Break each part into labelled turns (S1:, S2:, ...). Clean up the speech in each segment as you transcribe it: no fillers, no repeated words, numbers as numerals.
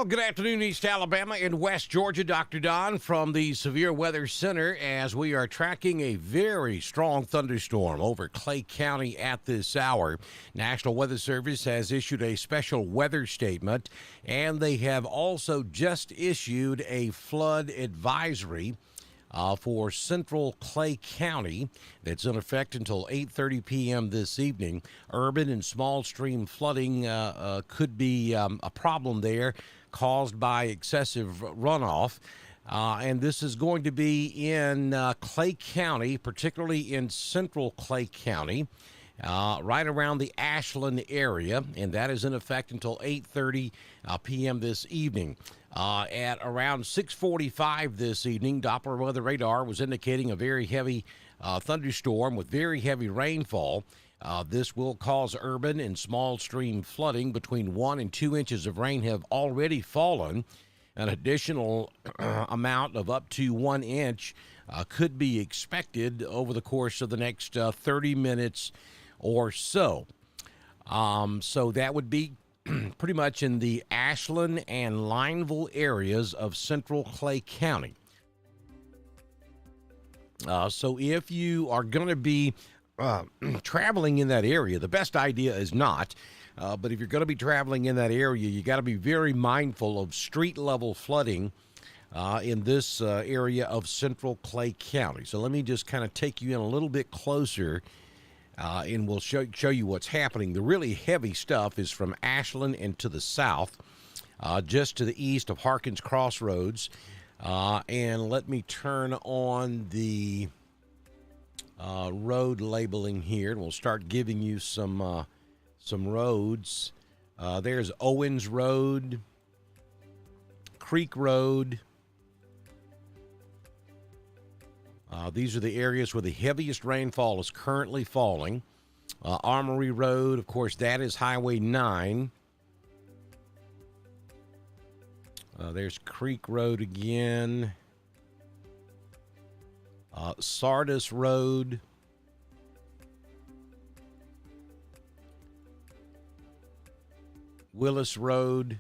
S1: good afternoon, East Alabama and West Georgia. Dr. Don from the Severe Weather Center as we are tracking a very strong thunderstorm over Clay County at this hour. National Weather Service has issued a special weather statement, and they have also just issued a flood advisory for central Clay County that's in effect until 8:30 p.m. this evening. Urban and small stream flooding could be a problem there caused by excessive runoff. And this is going to be in Clay County, particularly in central Clay County, right around the Ashland area, and that is in effect until 8:30 p.m. this evening. At around 6:45 this evening, Doppler weather radar was indicating a very heavy thunderstorm with very heavy rainfall. This will cause urban and small stream flooding. Between 1 and 2 inches of rain have already fallen. An additional amount of up to 1 inch could be expected over the course of the next 30 minutes or so. So that would be pretty much in the Ashland and Lineville areas of central Clay County. So if you are going to be traveling in that area, the best idea is not. But if you're going to be traveling in that area, you got to be very mindful of street level flooding in this area of central Clay County. So let me just kind of take you in a little bit closer. And we'll show you what's happening. The really heavy stuff is from Ashland and to the south, just to the east of Harkins Crossroads. And let me turn on the road labeling here, and we'll start giving you some roads. There's Owens Road, Creek Road. These are the areas where the heaviest rainfall is currently falling. Armory Road, of course, that is Highway 9. There's Creek Road again. Sardis Road. Willis Road.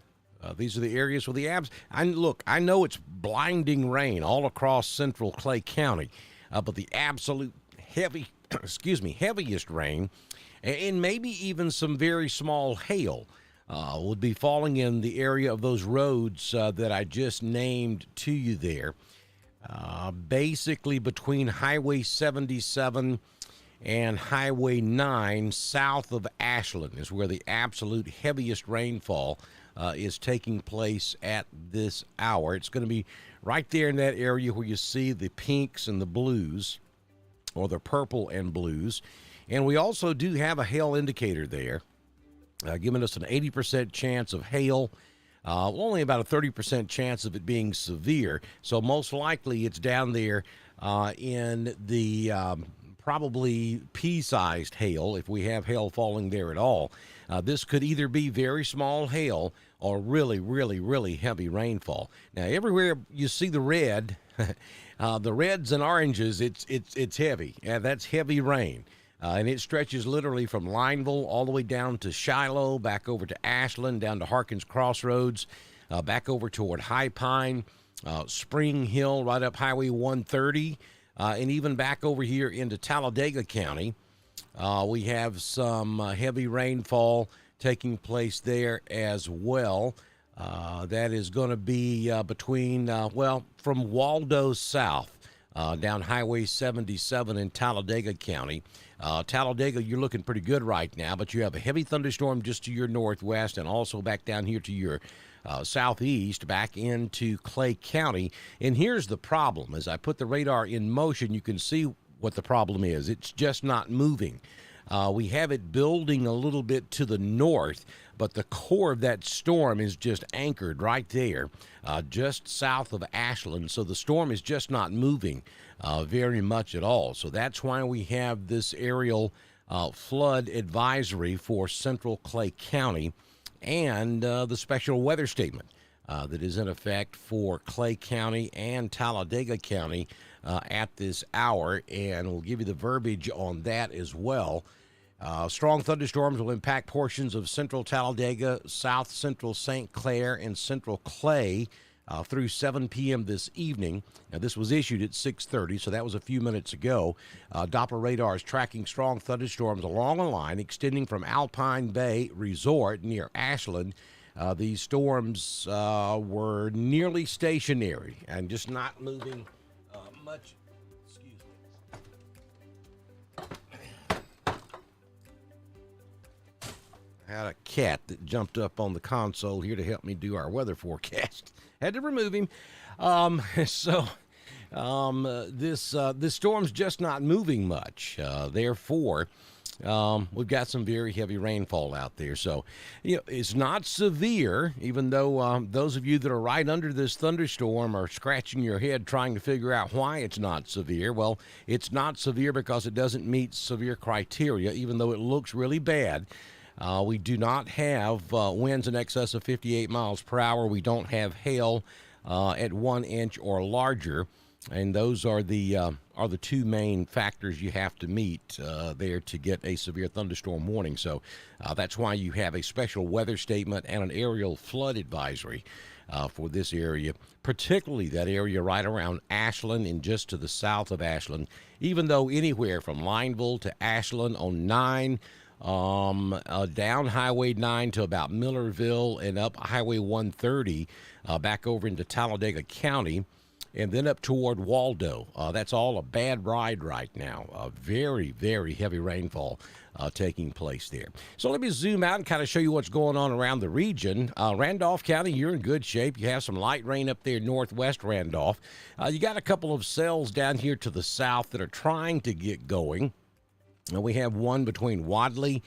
S1: These are the areas where the I know it's blinding rain all across central Clay County, but the absolute heaviest rain, and maybe even some very small hail, would be falling in the area of those roads that I just named to you there. Basically between Highway 77 and Highway 9 south of Ashland is where the absolute heaviest rainfall is taking place at this hour. It's going to be right there in that area where you see the pinks and the blues, or the purple and blues. And we also do have a hail indicator there, giving us an 80% chance of hail, only about a 30% chance of it being severe. So most likely it's down there in the probably pea-sized hail, if we have hail falling there at all. This could either be very small hail or really, really, really heavy rainfall. Now, everywhere you see the red, the reds and oranges, it's heavy. Yeah, that's heavy rain. And it stretches literally from Lineville all the way down to Shiloh, back over to Ashland, down to Harkins Crossroads, back over toward High Pine, Spring Hill, right up Highway 130, and even back over here into Talladega County. We have some heavy rainfall taking place there as well. That is going to be between, from Waldo south, down Highway 77 in Talladega County. Talladega, you're looking pretty good right now, but you have a heavy thunderstorm just to your northwest and also back down here to your southeast, back into Clay County. And here's the problem. As I put the radar in motion, you can see what the problem is. It's just not moving. We have it building a little bit to the north, but the core of that storm is just anchored right there, just south of Ashland. So the storm is just not moving very much at all. So that's why we have this aerial flood advisory for central Clay County and the special weather statement that is in effect for Clay County and Talladega County at this hour. And we'll give you the verbiage on that as well. Strong thunderstorms will impact portions of central Talladega, south central St. Clair, and central Clay through 7 p.m. this evening. Now, this was issued at 6:30, so that was a few minutes ago. Doppler radar is tracking strong thunderstorms along a line extending from Alpine Bay Resort near Ashland. These storms were nearly stationary and just not moving much. I had a cat that jumped up on the console here to help me do our weather forecast. Had to remove him. This storm's just not moving much. Therefore, we've got some very heavy rainfall out there. So, it's not severe, even though those of you that are right under this thunderstorm are scratching your head trying to figure out why it's not severe. Well, it's not severe because it doesn't meet severe criteria, even though it looks really bad. We do not have winds in excess of 58 miles per hour. We don't have hail at 1 inch or larger, and those are the two main factors you have to meet there to get a severe thunderstorm warning. So that's why you have a special weather statement and an aerial flood advisory for this area, particularly that area right around Ashland and just to the south of Ashland, even though anywhere from Lineville to Ashland on 9, down Highway 9 to about Millerville and up Highway 130 back over into Talladega County and then up toward Waldo. That's all a bad ride right now. Very, very heavy rainfall taking place there. So let me zoom out and kind of show you what's going on around the region. Randolph County, you're in good shape. You have some light rain up there northwest Randolph. You got a couple of cells down here to the south that are trying to get going. We have one between Wadley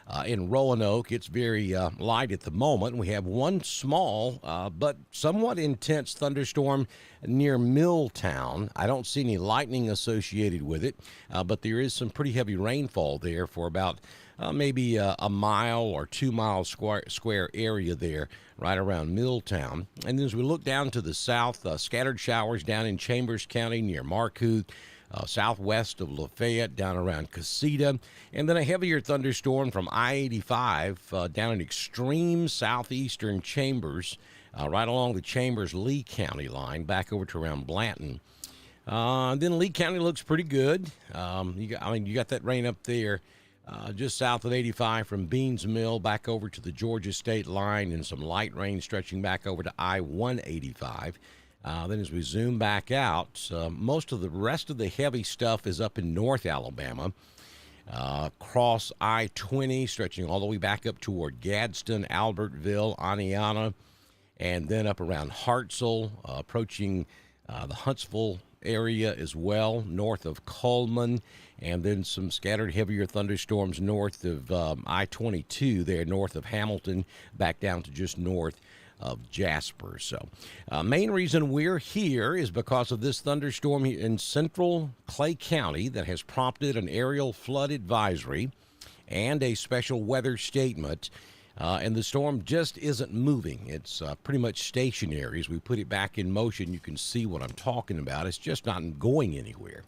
S1: and Roanoke. It's very light at the moment. We have one small but somewhat intense thunderstorm near Milltown. I don't see any lightning associated with it, but there is some pretty heavy rainfall there for about maybe a mile or 2 mile square area there right around Milltown. And then as we look down to the south, scattered showers down in Chambers County near Marcoux. Southwest of Lafayette, down around Casita, and then a heavier thunderstorm from I-85 down in extreme southeastern Chambers, right along the Chambers-Lee County line, back over to around Blanton. Then Lee County looks pretty good. You got that rain up there just south of 85 from Beans Mill back over to the Georgia state line, and some light rain stretching back over to I-185. Then as we zoom back out, most of the rest of the heavy stuff is up in North Alabama, across I-20, stretching all the way back up toward Gadsden, Albertville, Aniana, and then up around Hartselle, approaching the Huntsville area as well, north of Coleman, and then some scattered heavier thunderstorms north of I-22 there, north of Hamilton, back down to just north of Jasper. So main reason we're here is because of this thunderstorm in central Clay County that has prompted an aerial flood advisory and a special weather statement. And the storm just isn't moving. It's pretty much stationary. As we put it back in motion, you can see what I'm talking about. It's just not going anywhere.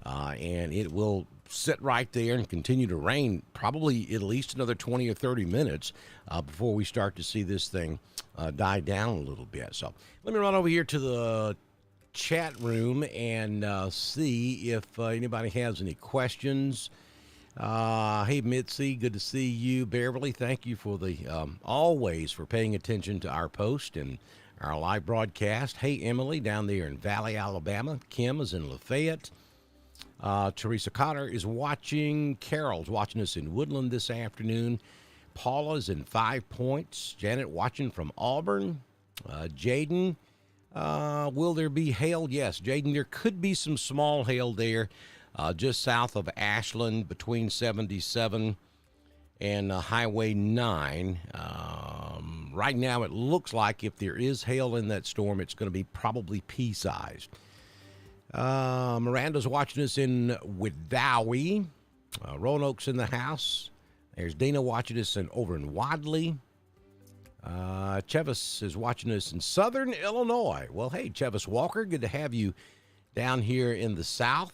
S1: And it will sit right there and continue to rain probably at least another 20 or 30 minutes before we start to see this thing die down a little bit. So let me run over here to the chat room and see if anybody has any questions. Hey, Mitzi, good to see you. Beverly, thank you for the always for paying attention to our post and our live broadcast. Hey, Emily, down there in Valley, Alabama. Kim is in Lafayette. Teresa Cotter is watching. Carol's watching us in Woodland this afternoon. Paula's in 5 Points. Janet watching from Auburn. Jaden, will there be hail? Yes, Jaden, there could be some small hail there just south of Ashland between 77 and Highway 9. Right now it looks like if there is hail in that storm, it's going to be probably pea-sized. Miranda's watching us in Wedowee. Roanoke's in the house. There's Dana watching us over in Wadley. Chevis is watching us in Southern Illinois. Well, hey, Chevis Walker, good to have you down here in the South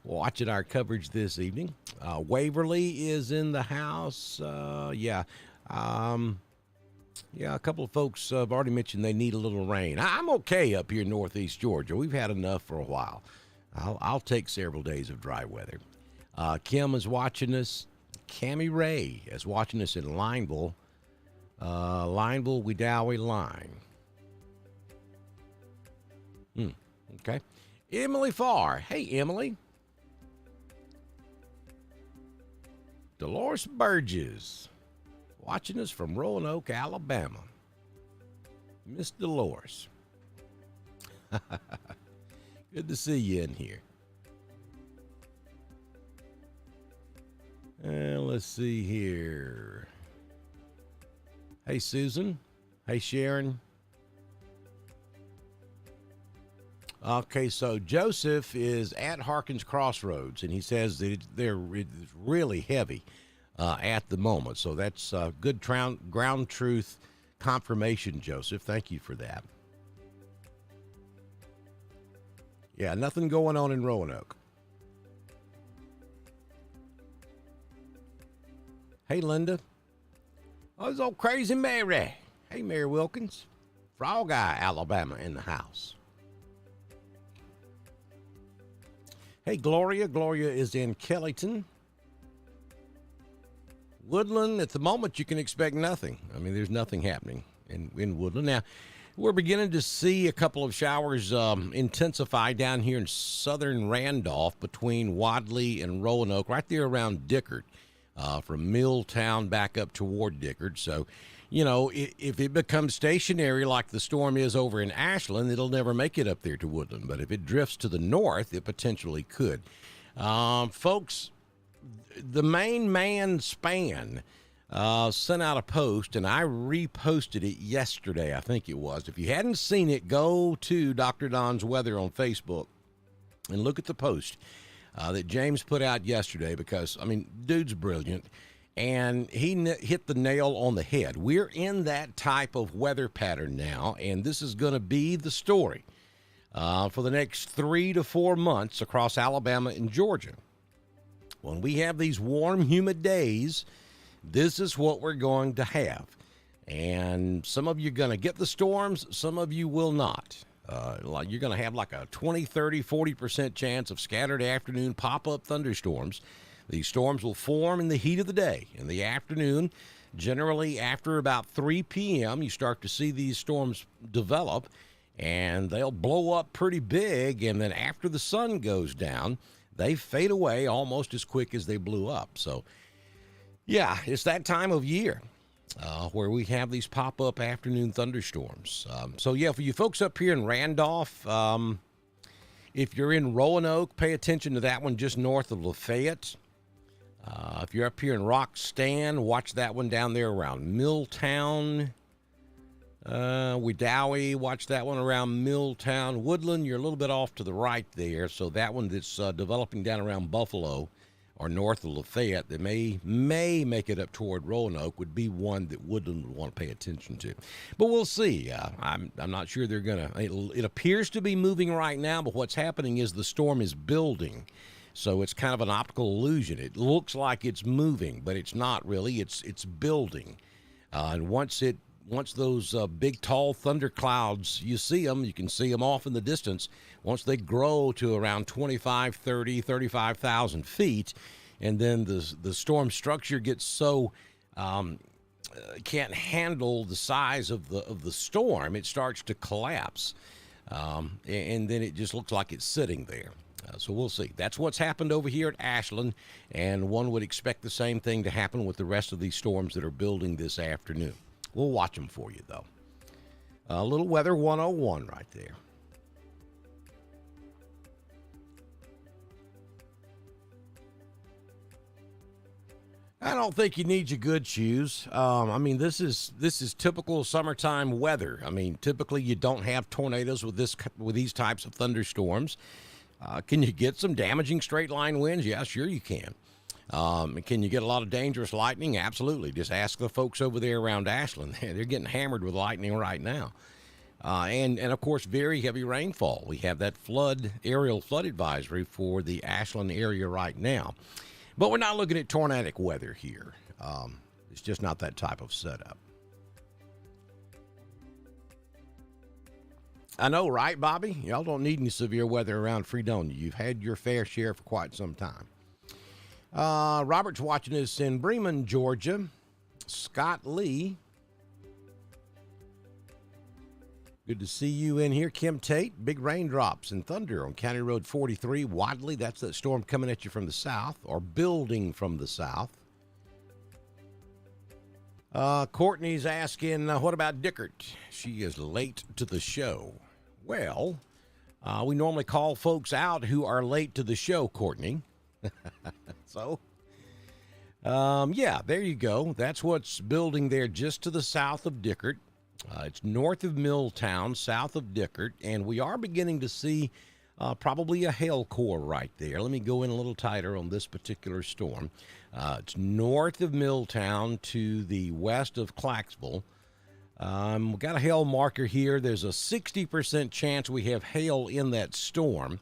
S1: watching our coverage this evening. Waverly is in the house. Yeah, a couple of folks have already mentioned they need a little rain. I'm okay up here in northeast Georgia. We've had enough for a while. I'll take several days of dry weather. Kim is watching us. Cammie Ray is watching us in Lineville. Lineville, Wedowee line. Okay. Emily Farr. Hey, Emily. Dolores Burgess, watching us from Roanoke, Alabama. Miss Dolores. Good to see you in here. Let's see here. Hey, Susan. Hey, Sharon. Okay, so Joseph is at Harkins Crossroads, and he says that it's really heavy at the moment. So that's good ground truth confirmation, Joseph. Thank you for that. Yeah, nothing going on in Roanoke. Hey, Linda. Oh, it's old Crazy Mary. Hey, Mary Wilkins. Frog Eye, Alabama in the house. Hey, Gloria. Gloria is in Kellyton. Woodland, at the moment, you can expect nothing. I mean, there's nothing happening in Woodland. Now, we're beginning to see a couple of showers intensify down here in southern Randolph between Wadley and Roanoke, right there around Dickard, from Milltown back up toward Dickard. So, you know, if it becomes stationary like the storm is over in Ashland, it'll never make it up there to Woodland. But if it drifts to the north, it potentially could. Folks, the main man Span sent out a post, and I reposted it yesterday, I think it was. If you hadn't seen it, go to Dr. Don's Weather on Facebook and look at the post that James put out yesterday because, I mean, dude's brilliant. And he hit the nail on the head. We're in that type of weather pattern now, and this is going to be the story for the next 3 to 4 months across Alabama and Georgia. When we have these warm, humid days, this is what we're going to have. And some of you are going to get the storms, some of you will not. You're going to have like a 20, 30, 40% chance of scattered afternoon pop-up thunderstorms. These storms will form in the heat of the day. In the afternoon, generally after about 3 p.m., you start to see these storms develop, and they'll blow up pretty big, and then after the sun goes down, they fade away almost as quick as they blew up. So, yeah, it's that time of year where we have these pop-up afternoon thunderstorms. So, yeah, for you folks up here in Randolph, if you're in Roanoke, pay attention to that one just north of Lafayette. If you're up here in Roxton, watch that one down there around Milltown. Wedowee, watch that one around Milltown. Woodland, you're a little bit off to the right there. So that one that's developing down around Buffalo or north of Lafayette that may make it up toward Roanoke would be one that Woodland would want to pay attention to. But we'll see. I'm not sure they're going to. It appears to be moving right now, but what's happening is the storm is building. So it's kind of an optical illusion. It looks like it's moving, but it's not really. It's building. And once those big, tall thunder clouds, you see them, you can see them off in the distance. Once they grow to around 25, 30, 35,000 feet, and then the storm structure gets so can't handle the size of the storm, it starts to collapse. And then it just looks like it's sitting there. So we'll see. That's what's happened over here at Ashland, and one would expect the same thing to happen with the rest of these storms that are building this afternoon. We'll watch them for you, though. A little Weather 101 right there. I don't think you need your good shoes. I mean, this is typical summertime weather. I mean, typically you don't have tornadoes with these types of thunderstorms. Can you get some damaging straight line winds? Yeah, sure you can. Can you get a lot of dangerous lightning? Absolutely. Just ask the folks over there around Ashland. They're getting hammered with lightning right now. And of course, very heavy rainfall. We have that aerial flood advisory for the Ashland area right now. But we're not looking at tornadic weather here. It's just not that type of setup. I know, right, Bobby? Y'all don't need any severe weather around Fredonia. You've had your fair share for quite some time. Robert's watching us in Bremen, Georgia. Scott Lee. Good to see you in here. Kim Tate, big raindrops and thunder on County Road 43, Wadley. That's that storm coming at you from the south, or building from the south. Courtney's asking, what about Dickert? She is late to the show. Well, we normally call folks out who are late to the show, Courtney. So, yeah, there you go. That's what's building there just to the south of Dickert. It's north of Milltown, south of Dickert, and we are beginning to see probably a hail core right there. Let me go in a little tighter on this particular storm. It's north of Milltown to the west of Clarksville. We've got a hail marker here. There's a 60% chance we have hail in that storm.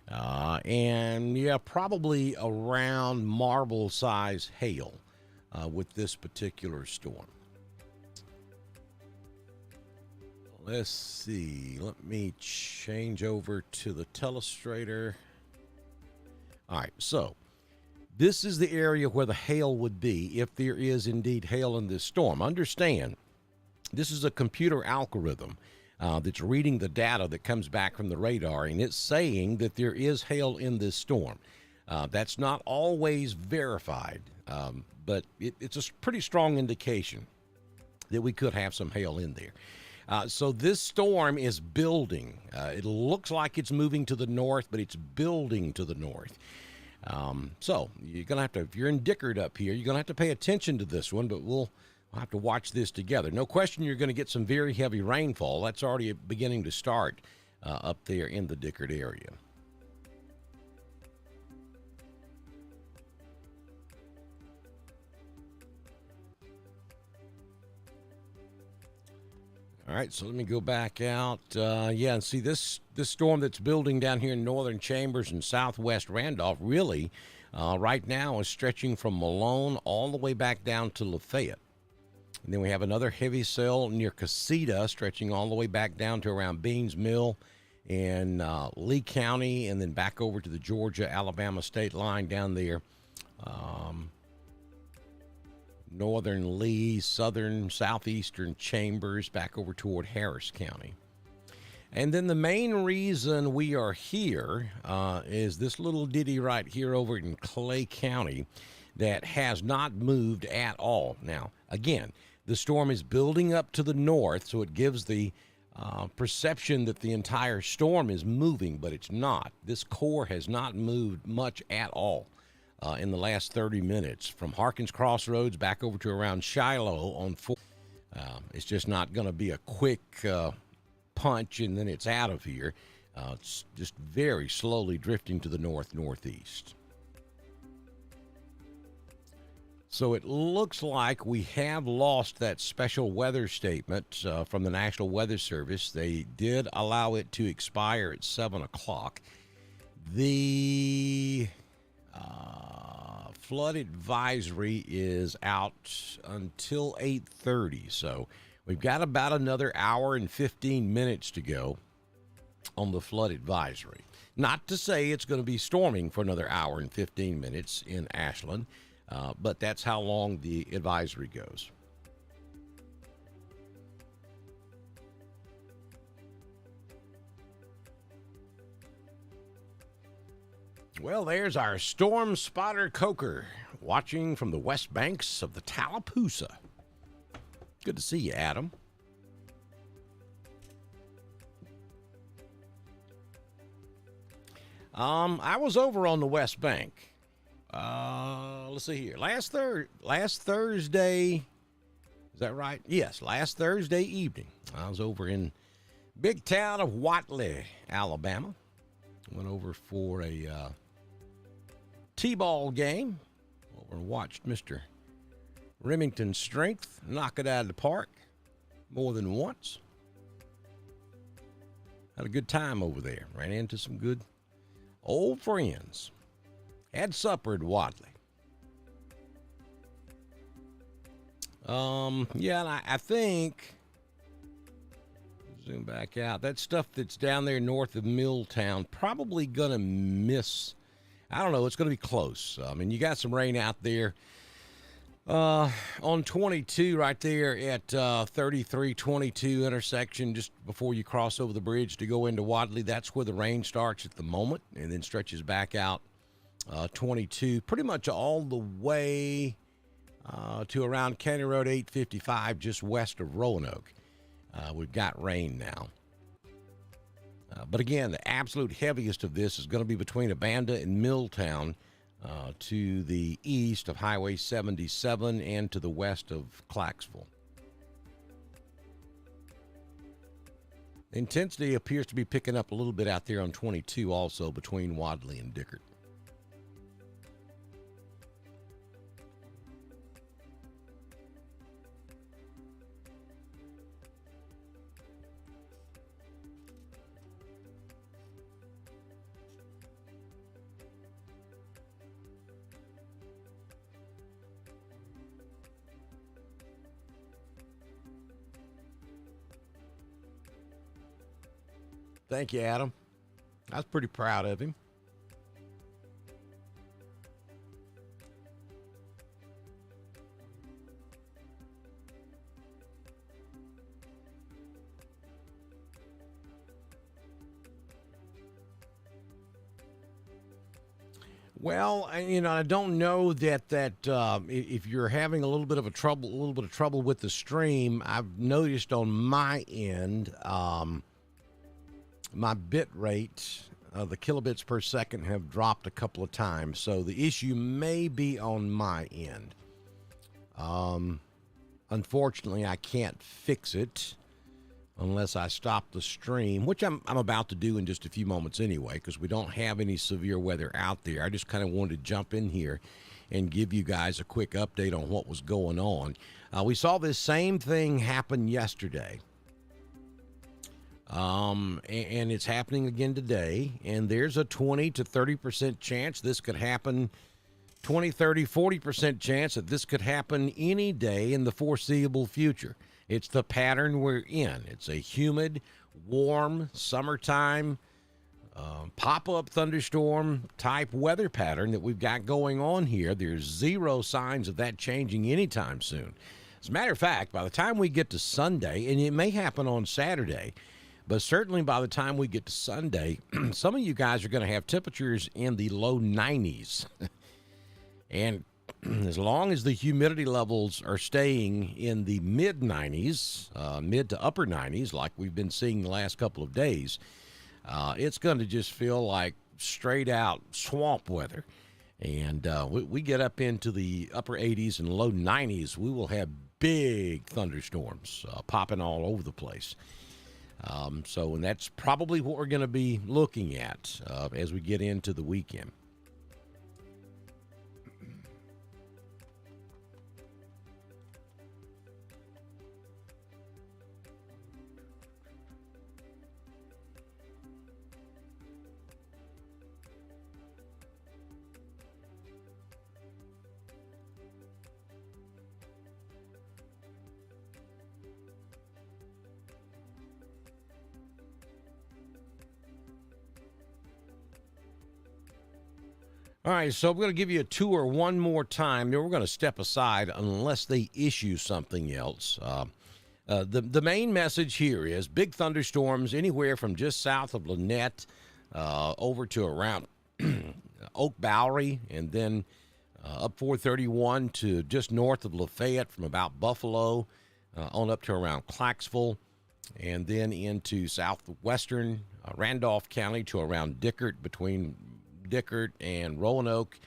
S1: And, yeah, probably around marble size hail with this particular storm. Let's see. Let me change over to the telestrator. All right, so this is the area where the hail would be if there is indeed hail in this storm. Understand, this is a computer algorithm that's reading the data that comes back from the radar, and it's saying that there is hail in this storm. That's not always verified, but it's a pretty strong indication that we could have some hail in there. So this storm is building. It looks like it's moving to the north, but it's building to the north. So you're going to have to, if you're in Dickert up here, you're going to have to pay attention to this one, but we'll have to watch this together. No question you're going to get some very heavy rainfall. That's already beginning to start up there in the Dickert area. All right, so let me go back out. Yeah, and see this storm that's building down here in northern Chambers and southwest Randolph really right now is stretching from Malone all the way back down to Lafayette. And then we have another heavy cell near Casita stretching all the way back down to around Beans Mill in Lee County, and then back over to the Georgia-Alabama state line down there. Northern Lee, southern, southeastern Chambers, back over toward Harris County. And then the main reason we are here is this little ditty right here over in Clay County that has not moved at all. Now, again, the storm is building up to the north, so it gives the perception that the entire storm is moving, but it's not. This core has not moved much at all. In the last 30 minutes from Harkins Crossroads back over to around Shiloh on 4. It's just not going to be a quick punch and then it's out of here. It's just very slowly drifting to the north-northeast. So it looks like we have lost that special weather statement from the National Weather Service. They did allow it to expire at 7 o'clock. The flood advisory is out until 8:30, so we've got about another hour and 15 minutes to go on the flood advisory. Not to say it's going to be storming for another hour and 15 minutes in Ashland, but that's how long the advisory goes. Well, there's our storm spotter Coker watching from the west banks of the Tallapoosa. Good to see you, Adam. I was over on the West Bank. Let's see here. Last Thursday, is that right? Yes, last Thursday evening. I was over in big town of Watley, Alabama. Went over for a T-ball game. Over and watched Mr. Remington Strength knock it out of the park more than once. Had a good time over there. Ran into some good old friends. Had supper at Wadley. Yeah, and I think zoom back out. That stuff that's down there north of Milltown probably gonna miss. I don't know. It's gonna be close. I mean, you got some rain out there. On 22 right there at 3322 intersection, just before you cross over the bridge to go into Wadley. That's where the rain starts at the moment and then stretches back out 22 pretty much all the way to around County Road 855 just west of Roanoke. We've got rain now. But again, the absolute heaviest of this is going to be between Abanda and Milltown, to the east of Highway 77 and to the west of Clarksville. The intensity appears to be picking up a little bit out there on 22 also between Wadley and Dickert. Thank you, Adam. I was pretty proud of him. Well, I don't know that if you're having a little bit of trouble with the stream. I've noticed on my end, my bit rate, the kilobits per second, have dropped a couple of times. So the issue may be on my end. Unfortunately, I can't fix it unless I stop the stream, which I'm about to do in just a few moments anyway, because we don't have any severe weather out there. I just kind of wanted to jump in here and give you guys a quick update on what was going on. We saw this same thing happen yesterday. And it's happening again today, and there's a 20 to 30% chance this could happen, 20, 30, 40% chance that this could happen any day in the foreseeable future. It's the pattern we're in. It's a humid, warm, summertime, pop-up thunderstorm type weather pattern that we've got going on here. There's zero signs of that changing anytime soon. As a matter of fact, by the time we get to Sunday, and it may happen on Saturday, but certainly by the time we get to Sunday, some of you guys are going to have temperatures in the low 90s. And as long as the humidity levels are staying in the mid 90s, mid to upper 90s, like we've been seeing the last couple of days, it's going to just feel like straight out swamp weather. And we get up into the upper 80s and low 90s, we will have big thunderstorms popping all over the place. And that's probably what we're going to be looking at as we get into the weekend. All right, so I'm going to give you a tour one more time. Then we're going to step aside unless they issue something else. The main message here is big thunderstorms anywhere from just south of Lynette over to around Oak Bowery, and then up 431 to just north of Lafayette from about Buffalo on up to around Clarksville, and then into southwestern Randolph County to around Dickert, between Dickert and Roanoke.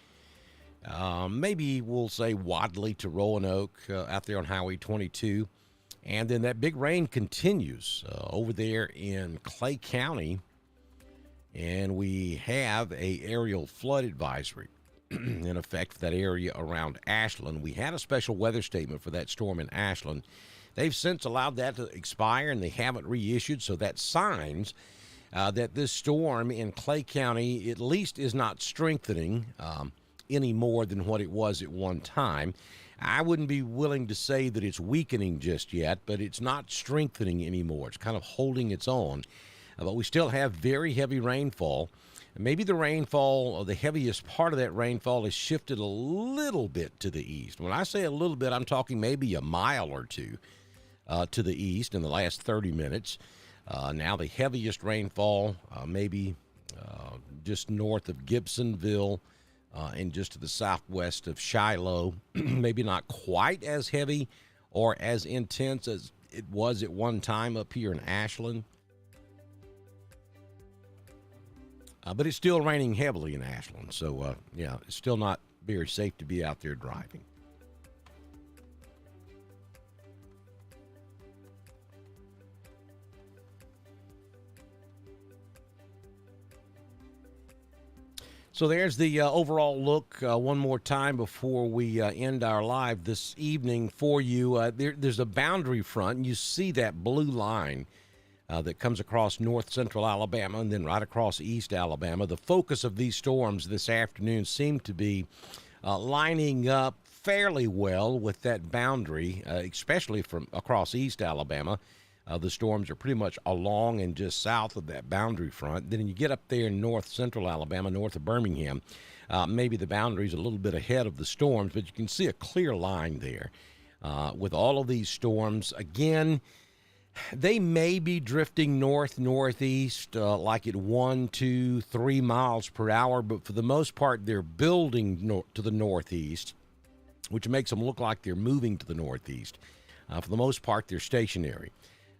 S1: Maybe we'll say Wadley to Roanoke out there on Highway 22. And then that big rain continues over there in Clay County. And we have a aerial flood advisory in effect for that area around Ashland. We had a special weather statement for that storm in Ashland. They've since allowed that to expire, and they haven't reissued, so that signs that this storm in Clay County at least is not strengthening any more than what it was at one time. I wouldn't be willing to say that it's weakening just yet, but it's not strengthening anymore. It's kind of holding its own. But we still have very heavy rainfall. Maybe the rainfall, or the heaviest part of that rainfall, has shifted a little bit to the east. When I say a little bit, I'm talking maybe a mile or two to the east in the last 30 minutes. Now the heaviest rainfall, maybe just north of Gibsonville and just to the southwest of Shiloh. Maybe not quite as heavy or as intense as it was at one time up here in Ashland. But it's still raining heavily in Ashland. So, yeah, it's still not very safe to be out there driving. So there's the overall look one more time before we end our live this evening for you. There's a boundary front, and you see that blue line that comes across north central Alabama and then right across east Alabama. The focus of these storms this afternoon seem to be lining up fairly well with that boundary, especially from across east Alabama. The storms are pretty much along and just south of that boundary front. Then you get up there in north central Alabama, north of Birmingham, maybe the boundary's a little bit ahead of the storms, but you can see a clear line there. With all of these storms, again, they may be drifting northeast like at 1, 2, 3 miles per hour, but for the most part, they're building to the northeast, which makes them look like they're moving to the northeast. For the most part, they're stationary.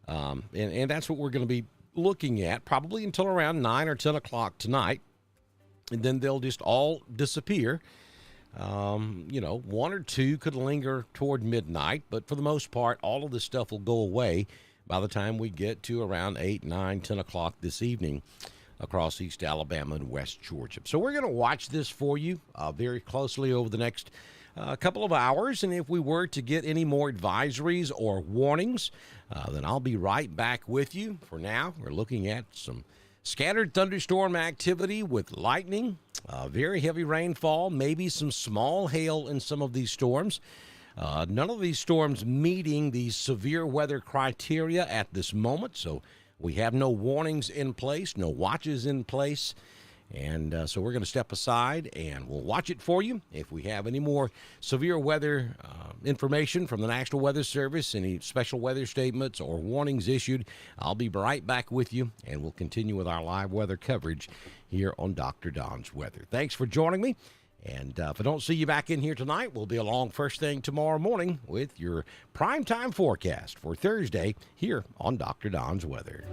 S1: And that's what we're going to be looking at probably until around 9 or 10 o'clock tonight. And then they'll just all disappear. One or two could linger toward midnight, but for the most part, all of this stuff will go away by the time we get to around 8, 9, 10 o'clock this evening across East Alabama and West Georgia. So we're going to watch this for you very closely over the next couple of hours, and if we were to get any more advisories or warnings, then I'll be right back with you. For now, we're looking at some scattered thunderstorm activity with lightning, very heavy rainfall, maybe some small hail in some of these storms. None of these storms meeting the severe weather criteria at this moment, so we have no warnings in place, no watches in place. And so we're going to step aside and we'll watch it for you. If we have any more severe weather information from the National Weather Service, any special weather statements or warnings issued, I'll be right back with you, and we'll continue with our live weather coverage here on Dr. Don's Weather. Thanks for joining me. And if I don't see you back in here tonight, we'll be along first thing tomorrow morning with your primetime forecast for Thursday here on Dr. Don's Weather.